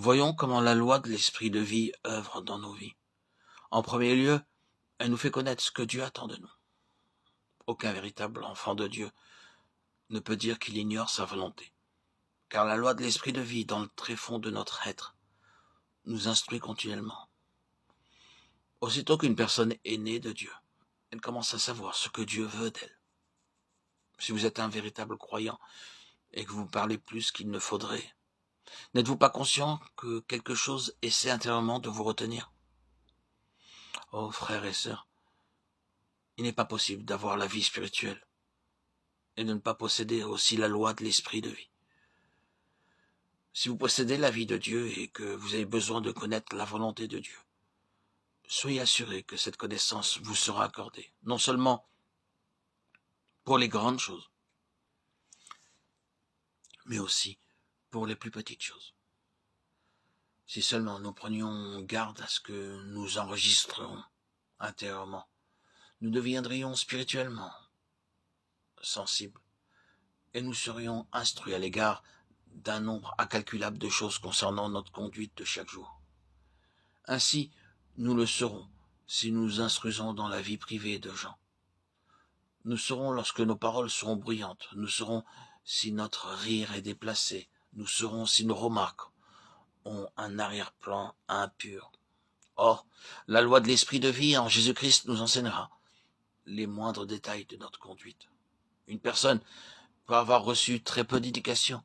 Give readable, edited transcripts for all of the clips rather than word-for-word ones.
Voyons comment la loi de l'esprit de vie œuvre dans nos vies. En premier lieu, elle nous fait connaître ce que Dieu attend de nous. Aucun véritable enfant de Dieu ne peut dire qu'il ignore sa volonté, car la loi de l'esprit de vie, dans le tréfonds de notre être, nous instruit continuellement. Aussitôt qu'une personne est née de Dieu, elle commence à savoir ce que Dieu veut d'elle. Si vous êtes un véritable croyant et que vous parlez plus qu'il ne faudrait, n'êtes-vous pas conscient que quelque chose essaie intérieurement de vous retenir? Oh, frères et sœurs, il n'est pas possible d'avoir la vie spirituelle et de ne pas posséder aussi la loi de l'esprit de vie. Si vous possédez la vie de Dieu et que vous avez besoin de connaître la volonté de Dieu, soyez assurés que cette connaissance vous sera accordée, non seulement pour les grandes choses, mais aussi pour les plus petites choses. Si seulement nous prenions garde à ce que nous enregistrons intérieurement, nous deviendrions spirituellement sensibles et nous serions instruits à l'égard d'un nombre incalculable de choses concernant notre conduite de chaque jour. Ainsi, nous le serons si nous nous instruisons dans la vie privée de gens. Nous saurons lorsque nos paroles seront bruyantes, nous saurons si notre rire est déplacé, nous saurons si nos remarques ont un arrière-plan impur. Or, la loi de l'esprit de vie en Jésus-Christ nous enseignera les moindres détails de notre conduite. Une personne peut avoir reçu très peu d'éducation,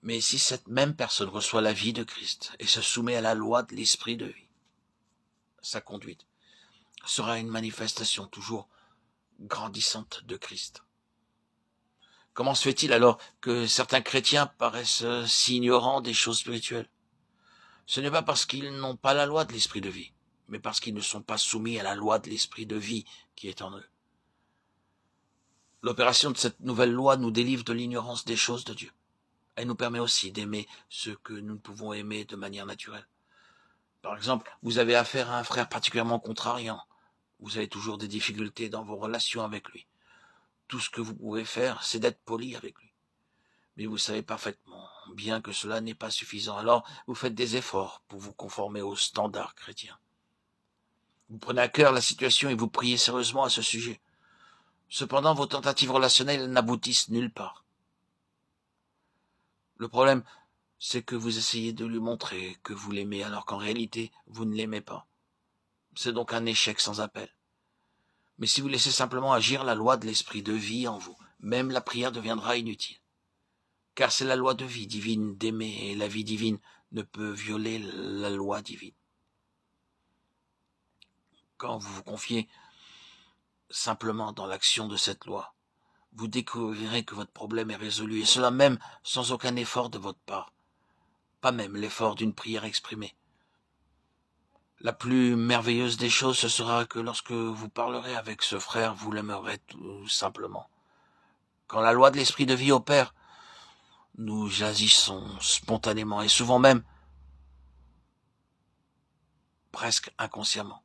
mais si cette même personne reçoit la vie de Christ et se soumet à la loi de l'esprit de vie, sa conduite sera une manifestation toujours grandissante de Christ. Comment se fait-il alors que certains chrétiens paraissent si ignorants des choses spirituelles? Ce n'est pas parce qu'ils n'ont pas la loi de l'esprit de vie, mais parce qu'ils ne sont pas soumis à la loi de l'esprit de vie qui est en eux. L'opération de cette nouvelle loi nous délivre de l'ignorance des choses de Dieu. Elle nous permet aussi d'aimer ce que nous ne pouvons aimer de manière naturelle. Par exemple, vous avez affaire à un frère particulièrement contrariant. Vous avez toujours des difficultés dans vos relations avec lui. Tout ce que vous pouvez faire, c'est d'être poli avec lui. Mais vous savez parfaitement bien que cela n'est pas suffisant. Alors, vous faites des efforts pour vous conformer aux standards chrétiens. Vous prenez à cœur la situation et vous priez sérieusement à ce sujet. Cependant, vos tentatives relationnelles n'aboutissent nulle part. Le problème, c'est que vous essayez de lui montrer que vous l'aimez alors qu'en réalité, vous ne l'aimez pas. C'est donc un échec sans appel. Mais si vous laissez simplement agir la loi de l'esprit de vie en vous, même la prière deviendra inutile. Car c'est la loi de vie divine d'aimer et la vie divine ne peut violer la loi divine. Quand vous vous confiez simplement dans l'action de cette loi, vous découvrirez que votre problème est résolu, et cela même sans aucun effort de votre part, pas même l'effort d'une prière exprimée. La plus merveilleuse des choses, ce sera que lorsque vous parlerez avec ce frère, vous l'aimerez tout simplement. Quand la loi de l'esprit de vie opère, nous agissons spontanément et souvent même presque inconsciemment.